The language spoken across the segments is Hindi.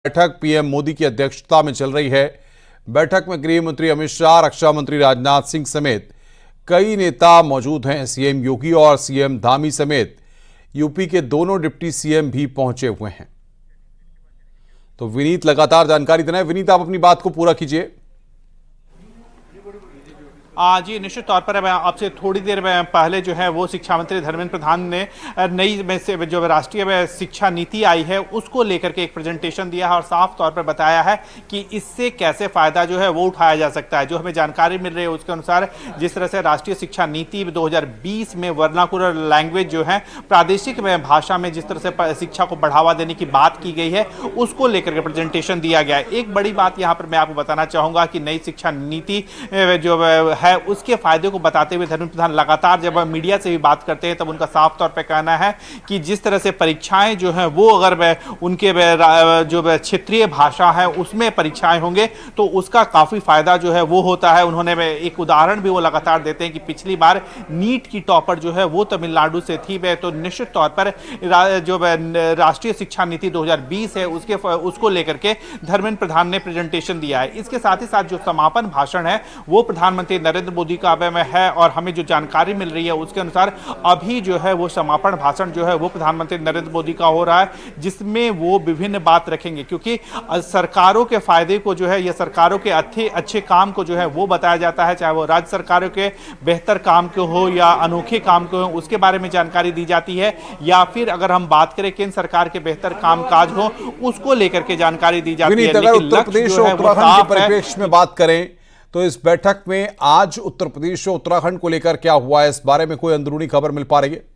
बैठक पीएम मोदी की अध्यक्षता में चल रही है। बैठक में गृह मंत्री अमित शाह, रक्षा मंत्री राजनाथ सिंह समेत कई नेता मौजूद हैं। सीएम योगी और सीएम धामी समेत यूपी के दोनों डिप्टी सीएम भी पहुंचे हुए हैं। तो विनीत लगातार जानकारी देना है। विनीत, आप अपनी बात को पूरा कीजिए। जी निश्चित तौर पर आपसे थोड़ी देर पहले जो है वो शिक्षा मंत्री धर्मेंद्र प्रधान ने नई में से जो राष्ट्रीय शिक्षा नीति आई है उसको लेकर के एक प्रेजेंटेशन दिया है और साफ तौर पर बताया है कि इससे कैसे फायदा जो है वो उठाया जा सकता है। जो हमें जानकारी मिल रही है उसके अनुसार जिस तरह से राष्ट्रीय शिक्षा नीति 2020 में वर्नाकुलर लैंग्वेज जो है प्रादेशिक भाषा में जिस तरह से शिक्षा को बढ़ावा देने की बात की गई है उसको लेकर के प्रेजेंटेशन दिया गया है। एक बड़ी बात यहाँ पर मैं आपको बताना चाहूंगा कि नई शिक्षा नीति जो है उसके फायदे को बताते हुए धर्मेंद्र प्रधान लगातार जब मीडिया से भी बात करते हैं तब उनका साफ तौर पे कहना है कि जिस तरह से परीक्षाएं जो हैं वो अगर उनके जो क्षेत्रीय भाषा है उसमें परीक्षाएं होंगे तो उसका काफी फायदा जो है वो होता है। उन्होंने एक उदाहरण भी वो लगातार देते हैं कि पिछली बार नीट की टॉपर जो है वो तमिलनाडु से थी। तो निश्चित तौर पर जो राष्ट्रीय शिक्षा नीति 2020 है उसको लेकर के धर्मेंद्र प्रधान ने प्रेजेंटेशन दिया है। इसके साथ ही साथ जो समापन भाषण है वो प्रधानमंत्री नरेंद्र मोदी का में है और हमें जो जानकारी मिल रही है उसके अनुसार अभी जो है वो समापन भाषण जो है वो प्रधानमंत्री नरेंद्र मोदी का हो रहा है जिसमें वो विभिन्न बात रखेंगे क्योंकि सरकारों के फायदे को जो है या सरकारों के अच्छे काम को जो है वो बताया जाता है, चाहे वो राज्य सरकारों के बेहतर काम के हो या अनोखे काम के हो उसके बारे में जानकारी दी जाती है, या फिर अगर हम बात करें केंद्र सरकार के बेहतर कामकाज हो उसको लेकर के जानकारी दी जाती है। लेकिन उत्तर प्रदेश और उत्तराखंड के परिप्रेक्ष्य में बात करें तो इस बैठक में आज उत्तर प्रदेश और उत्तराखंड को लेकर क्या हुआ है, इस बारे में कोई अंदरूनी खबर मिल पा रही है?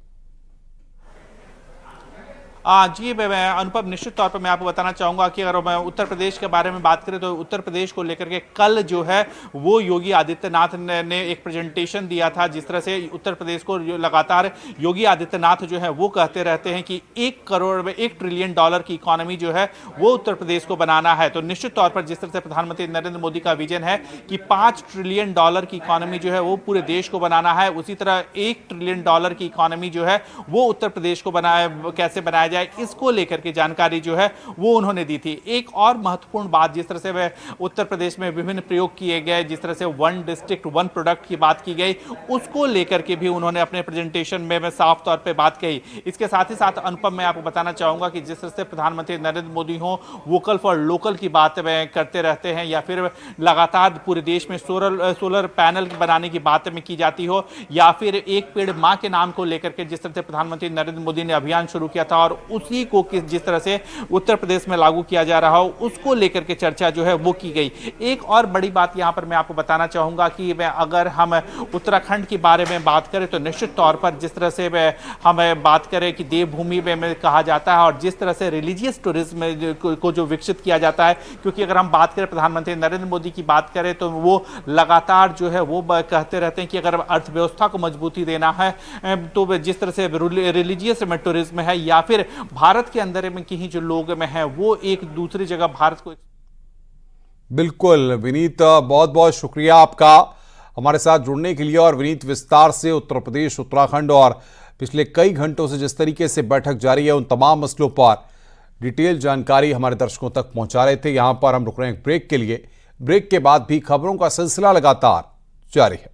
जी अनुपम, निश्चित तौर पर मैं आपको बताना चाहूंगा कि अगर मैं उत्तर प्रदेश के बारे में बात करें तो उत्तर प्रदेश को लेकर के कल जो है वो योगी आदित्यनाथ ने एक प्रेजेंटेशन दिया था। जिस तरह से उत्तर प्रदेश को लगातार योगी आदित्यनाथ जो है वो कहते रहते हैं कि 1 ट्रिलियन डॉलर की इकोनॉमी जो है वो उत्तर प्रदेश को बनाना है। तो निश्चित तौर पर जिस तरह से प्रधानमंत्री नरेंद्र मोदी का विजन है कि 5 ट्रिलियन डॉलर की इकोनॉमी जो है वो पूरे देश को बनाना है, उसी तरह 1 ट्रिलियन डॉलर की इकोनॉमी जो है वो उत्तर प्रदेश को कैसे बनाया, इसको लेकर के जानकारी जो है वो उन्होंने दी थी। एक और महत्वपूर्ण बात जिस तरह से वह उत्तर प्रदेश में विभिन्न प्रयोग किए गए, जिस तरह से 1 डिस्ट्रिक्ट 1 प्रोडक्ट की बात की गई उसको लेकर के भी उन्होंने अपने प्रेजेंटेशन में साफ तौर पे बात कही। इसके साथ ही साथ अनुपम मैं आपको बताना चाहूंगा कि जिस तरह से प्रधानमंत्री नरेंद्र मोदी हो वोकल फॉर लोकल की बात करते रहते हैं या फिर लगातार पूरे देश में सोलर पैनल बनाने की बात में की जाती हो, या फिर एक पेड़ मां के नाम को लेकर के जिस तरह से प्रधानमंत्री नरेंद्र मोदी ने अभियान शुरू किया था और उसी को जिस तरह से उत्तर प्रदेश में लागू किया जा रहा हो उसको लेकर के चर्चा जो है वो की गई। एक और बड़ी बात यहां पर मैं आपको बताना चाहूंगा कि अगर हम उत्तराखंड के बारे में बात करें तो निश्चित तौर पर जिस तरह से हम बात करें कि देवभूमि में कहा जाता है और जिस तरह से रिलीजियस टूरिज्म को जो विकसित किया जाता है, क्योंकि अगर हम बात करें प्रधानमंत्री नरेंद्र मोदी की बात करें तो वो लगातार जो है वो कहते रहते हैं कि अगर अर्थव्यवस्था को मजबूती देना है तो जिस तरह से रिलीजियस में टूरिज्म है या फिर भारत के अंदर में कहीं जो लोग में है वो एक दूसरी जगह भारत को। बिल्कुल विनीत, बहुत बहुत शुक्रिया आपका हमारे साथ जुड़ने के लिए। और विनीत विस्तार से उत्तर प्रदेश, उत्तराखंड और पिछले कई घंटों से जिस तरीके से बैठक जारी है उन तमाम मसलों पर डिटेल जानकारी हमारे दर्शकों तक पहुंचा रहे थे। यहां पर हम रुक रहे हैं ब्रेक के लिए। ब्रेक के बाद भी खबरों का सिलसिला लगातार जारी है।